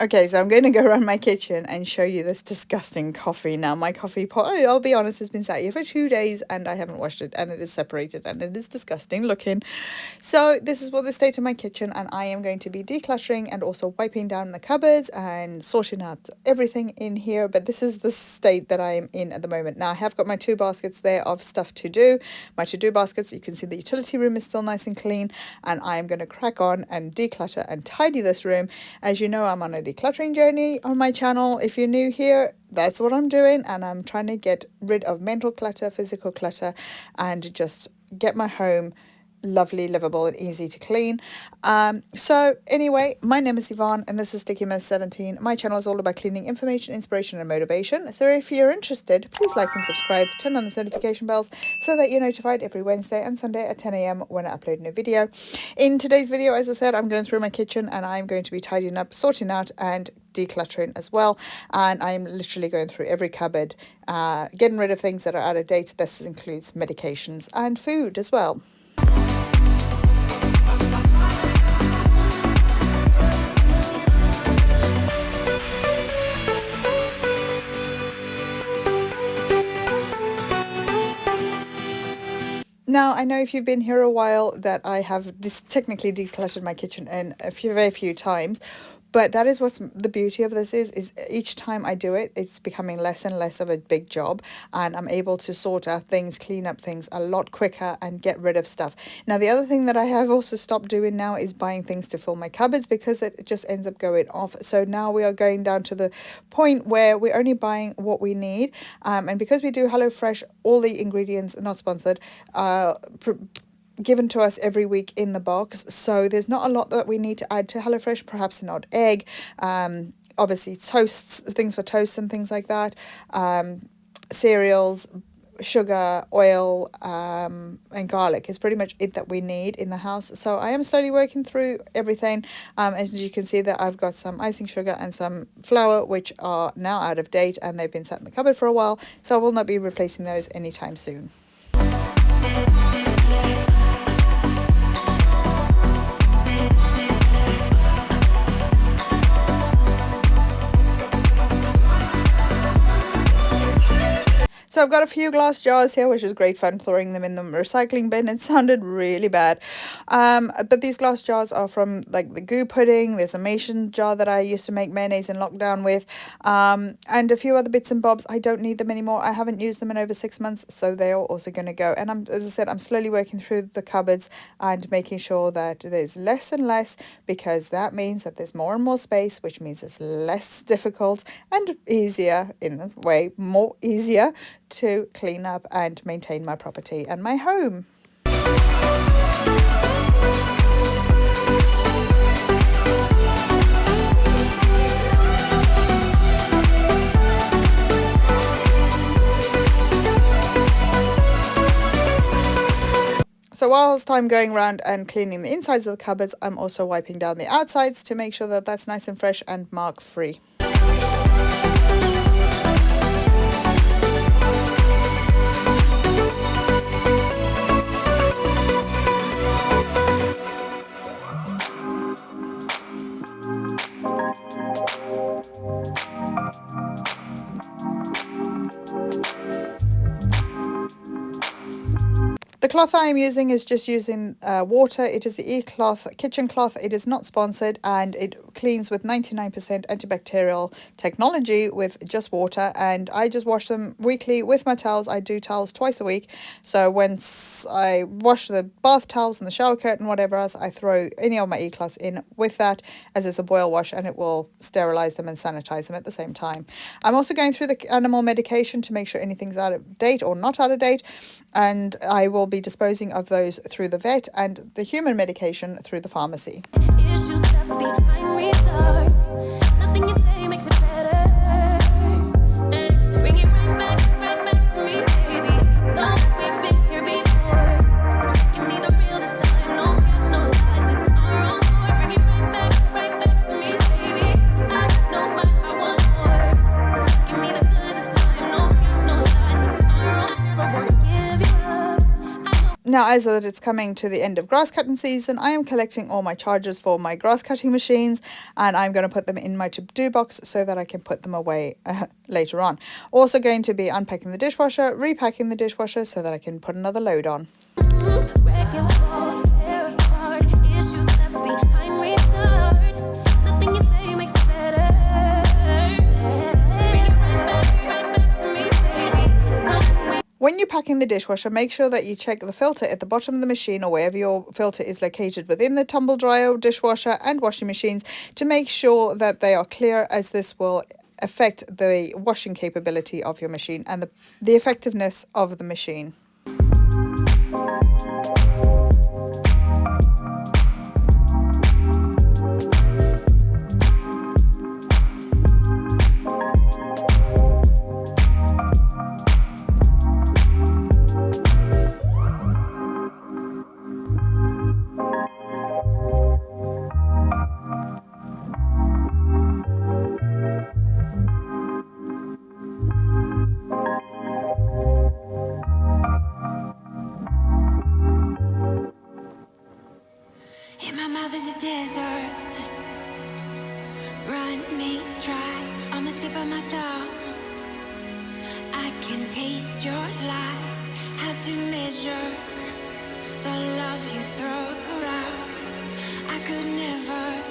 Okay, so I'm going to go around my kitchen and show you this disgusting coffee. Now, my coffee pot, I'll be honest, has been sat here for 2 days and I haven't washed it, and it is separated and it is disgusting looking. So this is what the state of my kitchen, and I am going to be decluttering and also wiping down the cupboards and sorting out everything in here. But this is the state that I am in at the moment. Now, I have got my 2 baskets there of stuff to do. My to-do baskets, you can see the utility room is still nice and clean, and I am going to crack on and declutter and tidy this room. As you know, I'm on a decluttering journey on my channel. If you're new here, that's what I'm doing, and I'm trying to get rid of mental clutter, physical clutter, and just get my home lovely, livable, and easy to clean. So anyway, my name is Yvonne and this is STICKYMESS17. My channel is all about cleaning, information, inspiration, and motivation. So if you're interested, please like and subscribe, turn on the notification bells so that you're notified every Wednesday and Sunday at 10 a.m. when I upload a new video. In today's video, as I said, I'm going through my kitchen and I'm going to be tidying up, sorting out, and decluttering as well. And I'm literally going through every cupboard, getting rid of things that are out of date. This includes medications and food as well. Now, I know if you've been here a while that I have technically decluttered my kitchen in very few times, but that is what's the beauty of this is each time I do it, it's becoming less and less of a big job, and I'm able to sort out things, clean up things a lot quicker and get rid of stuff. Now, the other thing that I have also stopped doing now is buying things to fill my cupboards, because it just ends up going off. So now we are going down to the point where we're only buying what we need, and because we do HelloFresh, all the ingredients, not sponsored, given to us every week in the box, so there's not a lot that we need to add to HelloFresh. Perhaps not egg, obviously toasts, things for toast and things like that, cereals, sugar, oil, and garlic is pretty much it that we need in the house. So I am slowly working through everything. As you can see, that I've got some icing sugar and some flour which are now out of date and they've been sat in the cupboard for a while, so I will not be replacing those anytime soon. So I've got a few glass jars here, which is great fun, throwing them in the recycling bin. It sounded really bad. But these glass jars are from like the goo pudding. There's a mason jar that I used to make mayonnaise in lockdown with. And a few other bits and bobs. I don't need them anymore. I haven't used them in over 6 months, so they are also going to go. And as I said, I'm slowly working through the cupboards and making sure that there's less and less, because that means that there's more and more space, which means it's less difficult and easier, in a way, more easier to clean up and maintain my property and my home. So whilst I'm going around and cleaning the insides of the cupboards, I'm also wiping down the outsides to make sure that that's nice and fresh and mark free. The cloth I am using is just using water. It is the E-Cloth kitchen cloth. It is not sponsored, and it cleans with 99% antibacterial technology with just water. And I just wash them weekly with my towels. I do towels twice a week. So once I wash the bath towels and the shower curtain, whatever else, I throw any of my E-Cloths in with that, as it's a boil wash, and it will sterilize them and sanitize them at the same time. I'm also going through the animal medication to make sure anything's out of date or not out of date, and I will be disposing of those through the vet, and the human medication through the pharmacy. Issues left behind restart. Nothing you say makes it better. Bring it right back to me, baby. No, we've been here before. Give me the real this time. No cap, no lies. It's our own door. Bring it right back to me, baby. I know my heart wants more. Give me the good this time. No cap, no lies. It's our own. I never wanna give you up. Now, as that it's coming to the end of grass cutting season, I am collecting all my chargers for my grass cutting machines, and I'm going to put them in my to-do box so that I can put them away later on. Also going to be unpacking the dishwasher, repacking the dishwasher so that I can put another load on. Wreck it all, tear it apart. Issues left behind, restart. Nothing you say makes it better. Bring it right back to me, baby. No, When you're packing the dishwasher, make sure that you check the filter at the bottom of the machine or wherever your filter is located within the tumble dryer, dishwasher and washing machines to make sure that they are clear, as this will affect the washing capability of your machine and the effectiveness of the machine. in my mouth is a desert, running dry on the tip of my tongue. I can taste your lies, how to measure the love you throw around. I could never.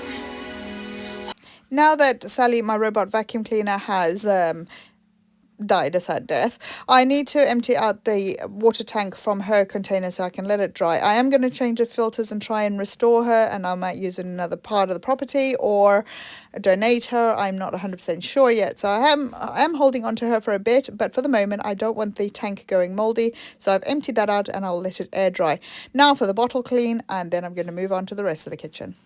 Now that Sally, my robot vacuum cleaner, has died a sad death, I need to empty out the water tank from her container so I can let it dry. I am going to change the filters and try and restore her, and I might use it in another part of the property or donate her. I'm not 100% sure yet, so I am holding on to her for a bit, but for the moment I don't want the tank going moldy, so I've emptied that out and I'll let it air dry. Now for the bottle clean, and then I'm going to move on to the rest of the kitchen.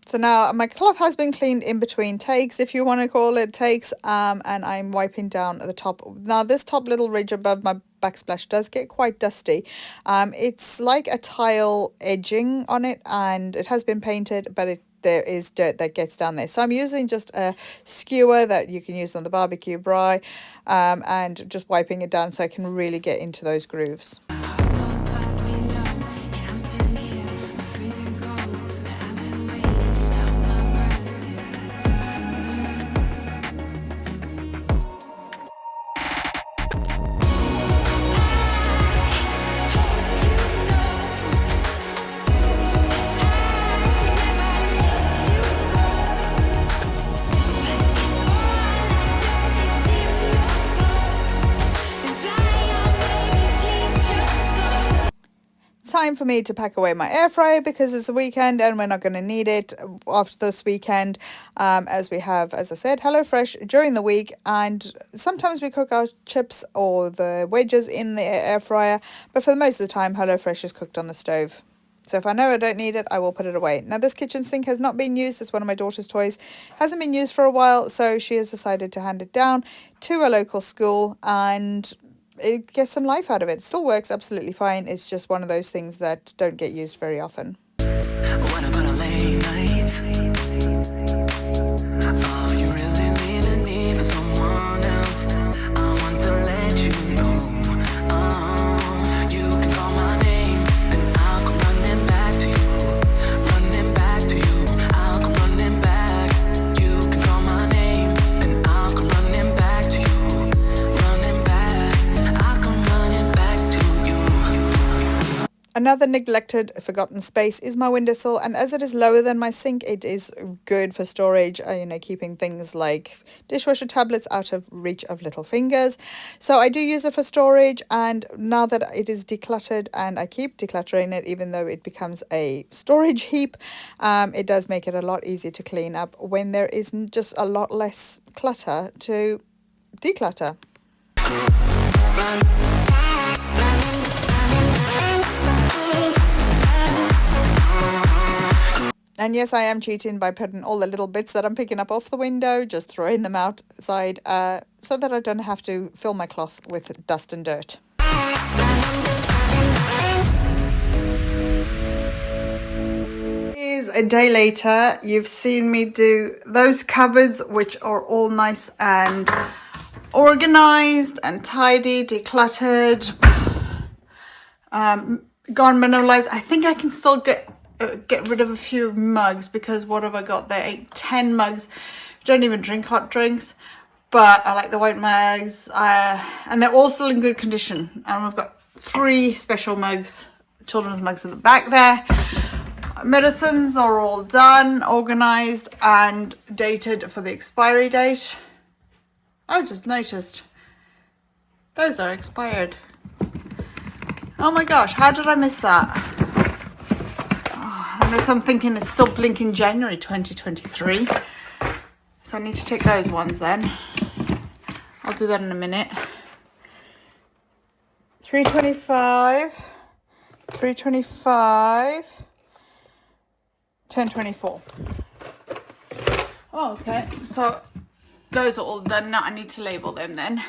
So now my cloth has been cleaned in between takes, if you want to call it takes, and I'm wiping down at the top. Now this top little ridge above my backsplash does get quite dusty. It's like a tile edging on it, and it has been painted, but there is dirt that gets down there. So I'm using just a skewer that you can use on the barbecue braai, and just wiping it down so I can really get into those grooves. Time for me to pack away my air fryer because it's a weekend and we're not going to need it after this weekend, as we have, as I said, HelloFresh during the week, and sometimes we cook our chips or the wedges in the air fryer, but for the most of the time HelloFresh is cooked on the stove. So if I know I don't need it, I will put it away. Now this kitchen sink has not been used. It's one of my daughter's toys. Hasn't been used for a while, so she has decided to hand it down to a local school, and get some life out of it. It still works absolutely fine. It's just one of those things that don't get used very often. What about a late night? Are you really leaving me for someone else? I want to let you know. You can call my name and I'll come running back to you. Running back to you. I'll come running back. You can call my name and I'll come running back to you. Running back. I'll come running back to you. Another neglected, forgotten space is my windowsill, and as it is lower than my sink, it is good for storage, you know, keeping things like dishwasher tablets out of reach of little fingers. So I do use it for storage, and now that it is decluttered, and I keep decluttering it even though it becomes a storage heap, it does make it a lot easier to clean up when there is just a lot less clutter to declutter. And yes, I am cheating by putting all the little bits that I'm picking up off the window, just throwing them outside, so that I don't have to fill my cloth with dust and dirt. Here's a day later. You've seen me do those cupboards, which are all nice and organized and tidy, decluttered, gone minimalized. I think I can still get rid of a few mugs, because what have I got there? 10 mugs. Don't even drink hot drinks, but I like the white mugs, and they're all still in good condition. And we've got 3 special mugs, children's mugs at the back there. Medicines are all done, organized and dated for the expiry date. I just noticed those are expired. Oh my gosh, how did I miss that? Unless I'm thinking it's still blinking January 2023. So I need to take those ones then. I'll do that in a minute. 325, 325, 1024. Oh, okay. So those are all done. Now I need to label them then.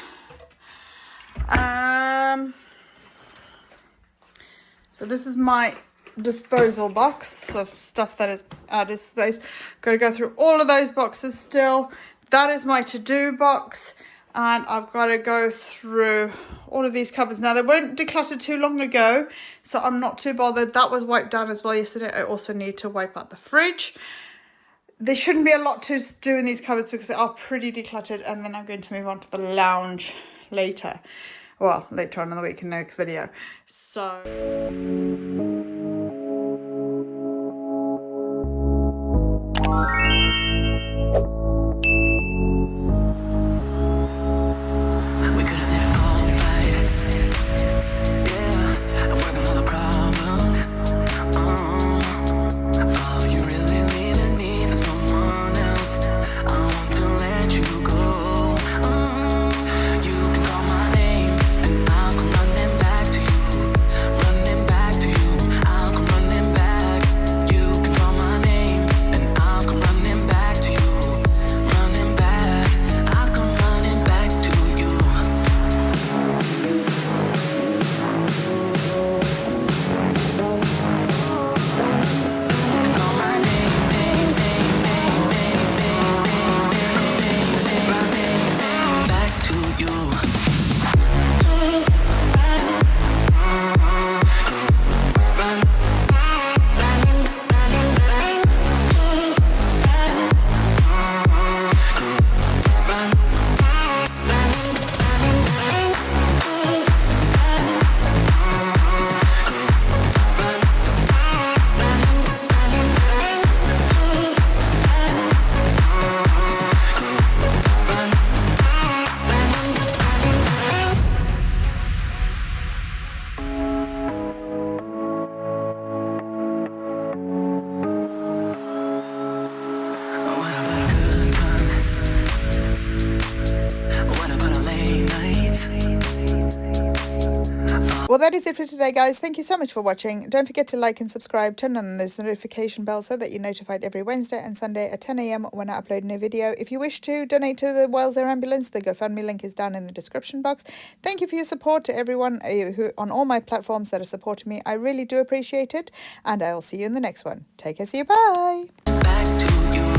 So this is my disposal box of stuff that is out of space. Got to go through all of those boxes still. That is my to-do box, and I've got to go through all of these cupboards. Now, they weren't decluttered too long ago, so I'm not too bothered. That was wiped down as well yesterday. I also need to wipe out the fridge. There shouldn't be a lot to do in these cupboards because they are pretty decluttered, and then I'm going to move on to the lounge later. Well, later on in the week in the next video. So Running back to you. that is it for today, guys. Thank you so much for watching. Don't forget to like and subscribe, turn on those notification bells so that you're notified every Wednesday and Sunday at 10 a.m. when I upload a new video. If you wish to donate to the Wales Air Ambulance, the GoFundMe link is down in the description box. Thank you for your support to everyone who on all my platforms that are supporting me. I really do appreciate it, and I'll see you in the next one. Take care, see you, bye. Back to you.